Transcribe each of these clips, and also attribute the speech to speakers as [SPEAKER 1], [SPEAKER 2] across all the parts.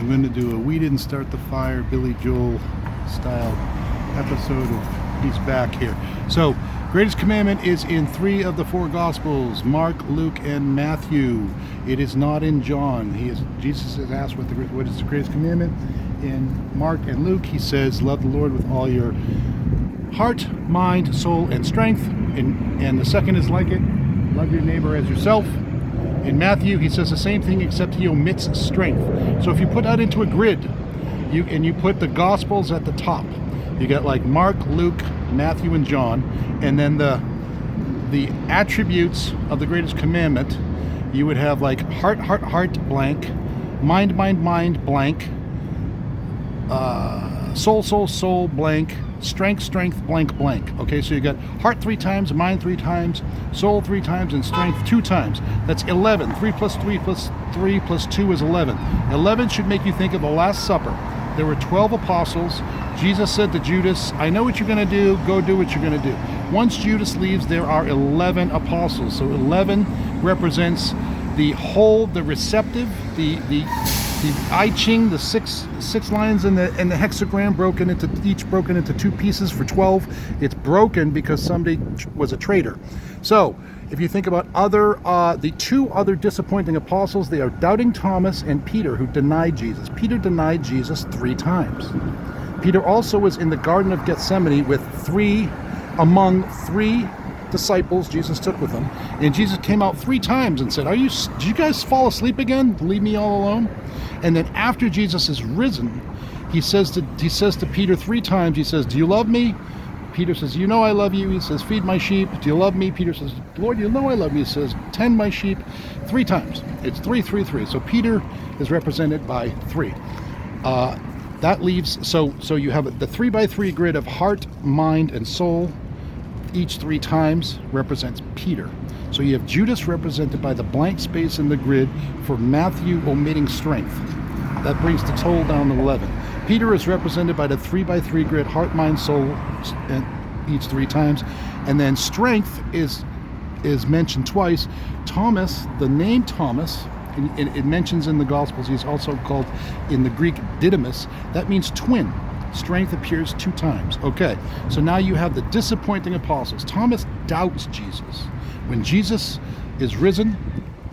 [SPEAKER 1] I'm going to do a We Didn't Start the Fire Billy Joel style episode of He's Back here. So, greatest commandment is in 3 of the 4 Gospels, Mark, Luke, and Matthew. It is not in John. Jesus is asked what is the greatest commandment. In Mark and Luke, he says, love the Lord with all your heart, mind, soul, and strength. And the second is like it, love your neighbor as yourself. In Matthew, he says the same thing, except he omits strength. So if you put that into a grid, you put the Gospels at the top, you got like Mark, Luke, Matthew, and John, and then the attributes of the greatest commandment, you would have like heart, blank, mind, blank, soul, blank, strength, blank. Okay, so you got heart 3 times, mind 3 times, soul 3 times, and strength 2 times. That's 11. 3 plus 3 plus 3 plus 2 is 11. 11 should make you think of the Last Supper. There were 12 apostles. Jesus said to Judas, I know what you're going to do. Go do what you're going to do. Once Judas leaves, there are 11 apostles. So 11 represents the whole, the receptive, the I Ching, the six lines in the hexagram broken into 2 pieces for 12. It's broken because somebody was a traitor. So if you think about the 2 other disappointing apostles, they are Doubting Thomas and Peter, who denied Jesus. Peter denied Jesus 3 times. Peter also was in the Garden of Gethsemane with 3 disciples Jesus took with him, and Jesus came out 3 times and said, did you guys fall asleep again? Leave me all alone? And then after Jesus is risen, he says to Peter 3 times, he says, do you love me? Peter says, you know I love you. He says, feed my sheep. Do you love me? Peter says, Lord, you know I love you. He says, tend my sheep. 3 times. It's 3. So Peter is represented by 3. That leaves, so you have the 3 by 3 grid of heart, mind, and soul. Each 3 times represents Peter. So you have Judas represented by the blank space in the grid for Matthew omitting strength. That brings the total down to 11. Peter is represented by the 3 by 3 grid, heart, mind, soul, and each 3 times. And then strength is mentioned twice. Thomas, the name Thomas, it mentions in the Gospels, he's also called in the Greek Didymus. That means twin. Strength appears 2 times. Okay, so now you have the disappointing apostles. Thomas doubts Jesus. When Jesus is risen,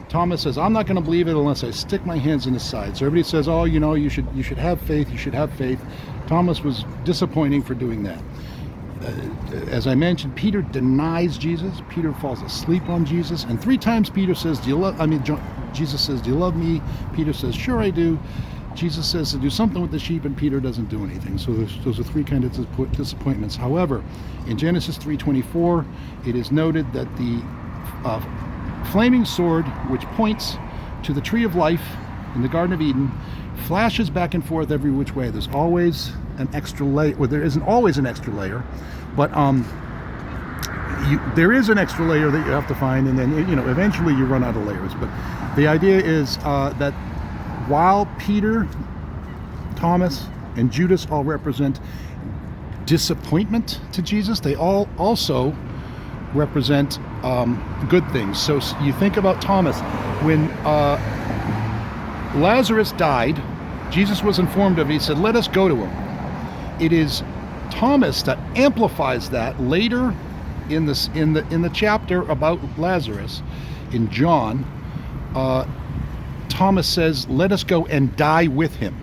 [SPEAKER 1] Thomas says, I'm not going to believe it unless I stick my hands in his side. So everybody says, oh, you should have faith. You should have faith. Thomas was disappointing for doing that. As I mentioned, Peter denies Jesus. Peter falls asleep on Jesus, and 3 times Peter says, Jesus says, do you love me? Peter says, sure I do. Jesus says to do something with the sheep, and Peter doesn't do anything. So those are 3 kind of disappointments. However, in Genesis 3:24, it is noted that the flaming sword, which points to the tree of life in the Garden of Eden, flashes back and forth every which way. There's always an extra layer. Well, there isn't always an extra layer, but there is an extra layer that you have to find, and then eventually you run out of layers. But the idea is that while Peter, Thomas, and Judas all represent disappointment to Jesus, they all also represent good things. So you think about Thomas. When Lazarus died, Jesus was informed of it. He said, let us go to him. It is Thomas that amplifies that later in the chapter about Lazarus in John. Thomas says, let us go and die with him.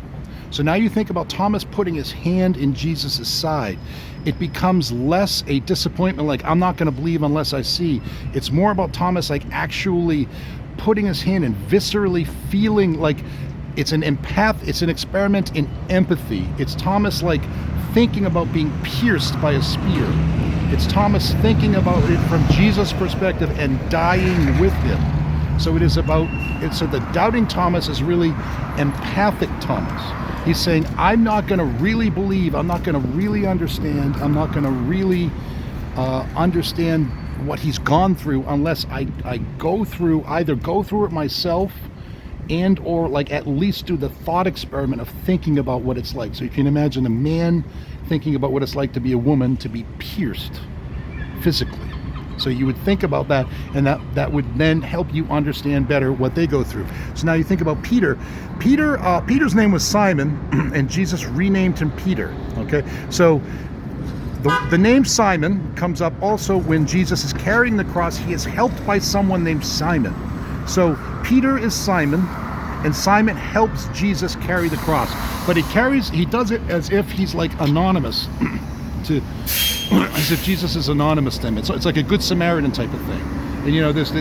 [SPEAKER 1] So now you think about Thomas putting his hand in Jesus' side. It becomes less a disappointment, like I'm not going to believe unless I see. It's more about Thomas like actually putting his hand and viscerally feeling like it's an experiment in empathy. It's Thomas like thinking about being pierced by a spear. It's Thomas thinking about it from Jesus' perspective and dying with him. So it is so the doubting Thomas is really empathic Thomas. He's saying, I'm not going to really believe, I'm not going to really understand, I'm not going to really understand what he's gone through unless I either go through it myself and or like at least do the thought experiment of thinking about what it's like. So you can imagine a man thinking about what it's like to be a woman, to be pierced physically. So you would think about that, and that would then help you understand better what they go through. So now you think about Peter. Peter's name was Simon, and Jesus renamed him Peter. Okay, so the name Simon comes up also when Jesus is carrying the cross. He is helped by someone named Simon. So Peter is Simon, and Simon helps Jesus carry the cross. But he does it as if he's like anonymous, as if Jesus is anonymous to him. It's like a Good Samaritan type of thing. And you know, there's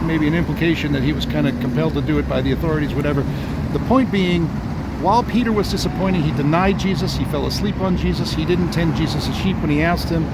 [SPEAKER 1] maybe an implication that he was kind of compelled to do it by the authorities, whatever. The point being, while Peter was disappointed, he denied Jesus, he fell asleep on Jesus, he didn't tend Jesus' sheep when he asked him.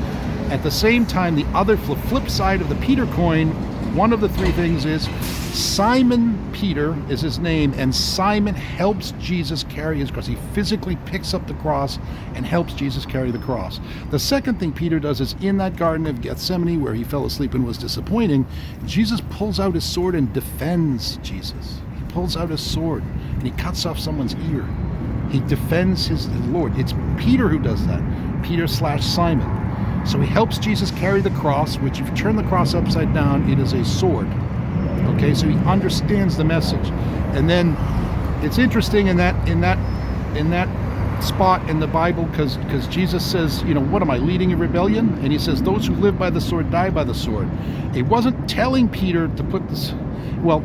[SPEAKER 1] At the same time, the other flip side of the Peter coin, one of the three things is Simon Peter is his name, and Simon helps Jesus carry his cross. He physically picks up the cross and helps Jesus carry the cross. The second thing Peter does is in that Garden of Gethsemane where he fell asleep and was disappointing, Jesus pulls out his sword and defends Jesus. He pulls out his sword and he cuts off someone's ear. He defends his Lord. It's Peter who does that. Peter/Simon. So he helps Jesus carry the cross, which if you turn the cross upside down, it is a sword. Okay, so he understands the message. And then it's interesting in that spot in the Bible, because Jesus says, you know, what am I, leading a rebellion? And he says, those who live by the sword die by the sword. He wasn't telling Peter to put this, well,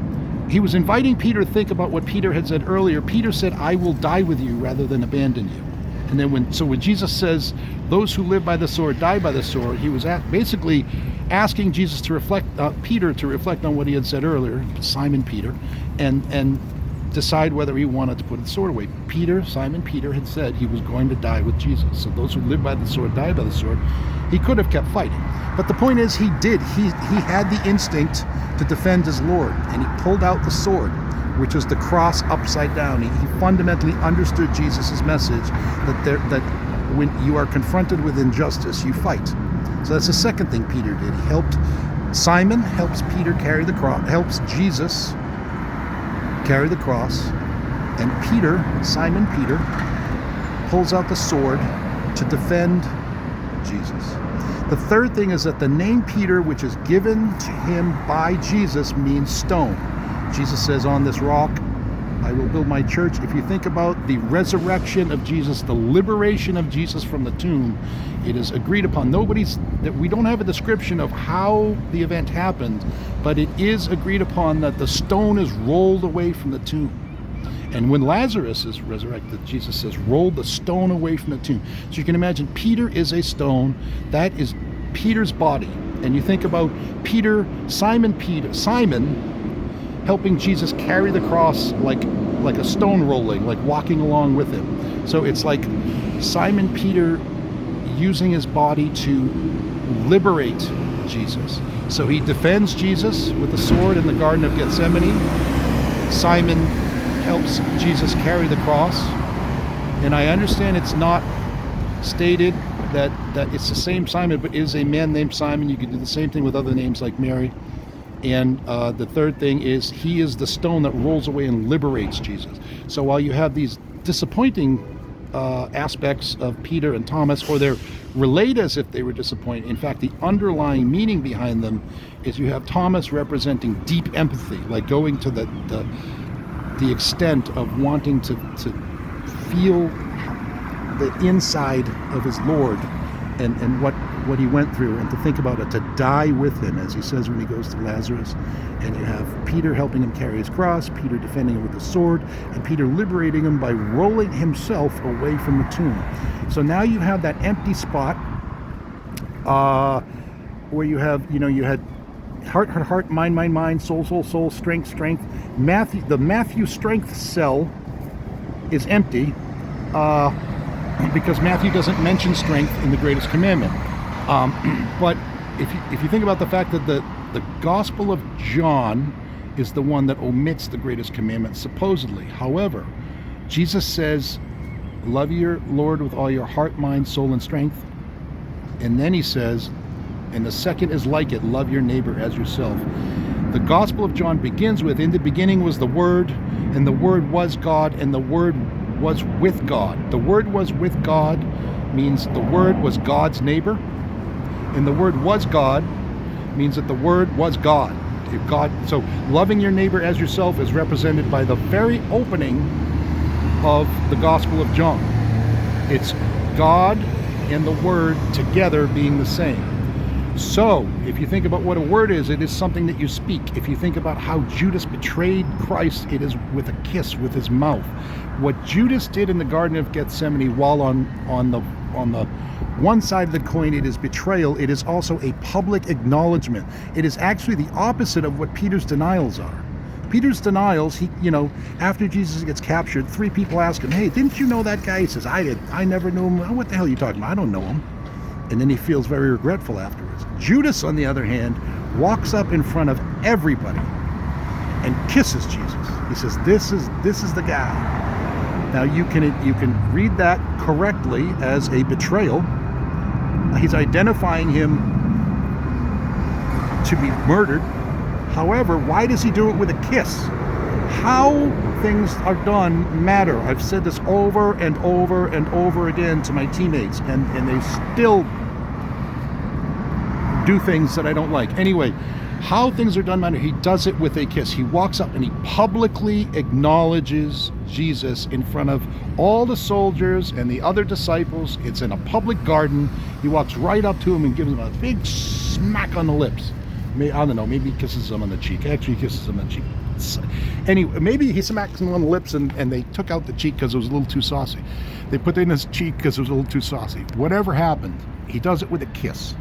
[SPEAKER 1] he was inviting Peter to think about what Peter had said earlier. Peter said, I will die with you rather than abandon you. And then when Jesus says, those who live by the sword die by the sword, he was basically asking Jesus to Peter to reflect on what he had said earlier, Simon Peter, and decide whether he wanted to put the sword away. Simon Peter had said he was going to die with Jesus. So those who live by the sword die by the sword. He could have kept fighting. But the point is, he did. He had the instinct to defend his Lord, and he pulled out the sword, which was the cross upside down. He fundamentally understood Jesus' message that when you are confronted with injustice, you fight. So that's the second thing Peter did. Simon helps Peter carry the cross, helps Jesus carry the cross, and Simon Peter, pulls out the sword to defend Jesus. The third thing is that the name Peter, which is given to him by Jesus, means stone. Jesus says, on this rock I will build my church. If you think about the resurrection of Jesus, the liberation of Jesus from the tomb, it is agreed upon. We don't have a description of how the event happened, but it is agreed upon that the stone is rolled away from the tomb. And when Lazarus is resurrected, Jesus says, roll the stone away from the tomb. So you can imagine Peter is a stone. That is Peter's body. And you think about Simon helping Jesus carry the cross like a stone rolling, like walking along with him. So it's like Simon Peter using his body to liberate Jesus. So he defends Jesus with the sword in the Garden of Gethsemane. Simon helps Jesus carry the cross. And I understand it's not stated that it's the same Simon, but is a man named Simon. You could do the same thing with other names like Mary. And the third thing is he is the stone that rolls away and liberates Jesus. So while you have these disappointing aspects of Peter and Thomas, or they're relayed as if they were disappointed, in fact, the underlying meaning behind them is you have Thomas representing deep empathy, like going to the extent of wanting to feel the inside of his Lord and what he went through, and to think about it, to die with him, as he says when he goes to Lazarus. And you have Peter helping him carry his cross, Peter defending him with the sword, and Peter liberating him by rolling himself away from the tomb. So now you have that empty spot where you had heart, mind, soul, strength. The Matthew strength cell is empty because Matthew doesn't mention strength in the greatest commandment. But if you think about the fact that the Gospel of John is the one that omits the greatest commandment, supposedly. However, Jesus says, love your Lord with all your heart, mind, soul, and strength. And then he says, and the second is like it, love your neighbor as yourself. The Gospel of John begins with, in the beginning was the Word, and the Word was God, and the Word was with God. The Word was with God means the Word was God's neighbor, and the Word was God means that the Word was God. So loving your neighbor as yourself is represented by the very opening of the Gospel of John. It's God and the Word together being the same. So, if you think about what a word is, it is something that you speak. If you think about how Judas betrayed Christ, it is with a kiss with his mouth. What Judas did in the Garden of Gethsemane, while on the one side of the coin it is betrayal, it is also a public acknowledgement. It is actually the opposite of what Peter's denials are. Peter's denials, after Jesus gets captured, 3 people ask him, "Hey, didn't you know that guy?" He says, "I did. I never knew him." "What the hell are you talking about? I don't know him." And then he feels very regretful afterwards. Judas, on the other hand, walks up in front of everybody and kisses Jesus. He says, "This is the guy." Now you can read that correctly as a betrayal. He's identifying him to be murdered. However, why does he do it with a kiss? How things are done matter. I've said this over and over and over again to my teammates, and they still do things that I don't like. Anyway, how things are done matter. He does it with a kiss. He walks up and he publicly acknowledges Jesus in front of all the soldiers and the other disciples. It's in a public garden. He walks right up to him and gives him a big smack on the lips. I don't know, maybe he kisses him on the cheek. Actually, he kisses him on the cheek. Anyway, maybe he smacks him on the lips and they took out the cheek because it was a little too saucy. They put it in his cheek because it was a little too saucy. Whatever happened, he does it with a kiss.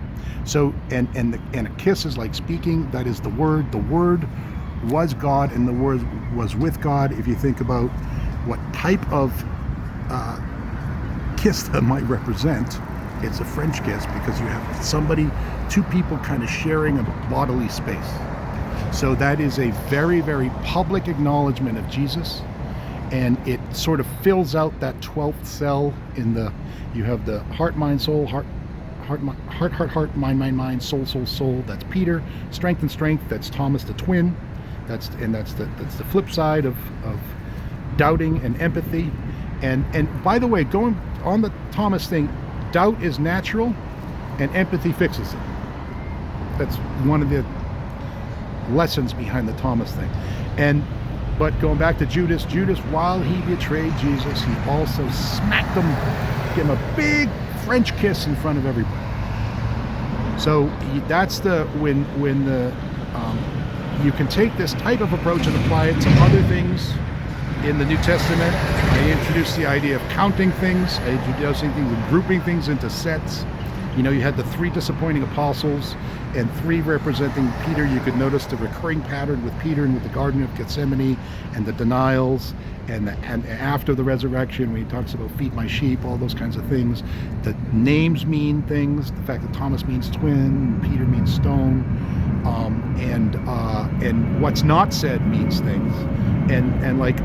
[SPEAKER 1] So, and a kiss is like speaking. That is the Word. The Word was God, and the Word was with God. If you think about what type of kiss that might represent, it's a French kiss, because you have 2 people kind of sharing a bodily space. So that is a very, very public acknowledgement of Jesus, and it sort of fills out that 12th cell you have the heart, mind, soul, heart, mind, soul. That's Peter. Strength and strength. That's Thomas the twin. That's the flip side of doubting and empathy. And by the way, going on the Thomas thing, doubt is natural, and empathy fixes it. That's one of the lessons behind the Thomas thing. But going back to Judas, while he betrayed Jesus, he also smacked him, gave him a big French kiss in front of everybody. So that's when you can take this type of approach and apply it to other things in the New Testament. I introduced the idea of counting things. I introduced things and grouping things into sets. You had the 3 disappointing apostles and 3 representing Peter. You could notice the recurring pattern with Peter and with the Garden of Gethsemane and the denials, and after the resurrection when he talks about feed my sheep, all those kinds of things. The names mean things. The fact that Thomas means twin, Peter means stone, and what's not said means things. And like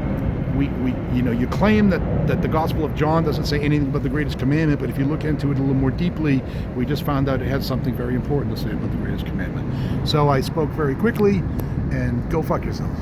[SPEAKER 1] you claim that the Gospel of John doesn't say anything about the greatest commandment, but if you look into it a little more deeply, we just found out it has something very important to say about the greatest commandment. So I spoke very quickly, and go fuck yourselves.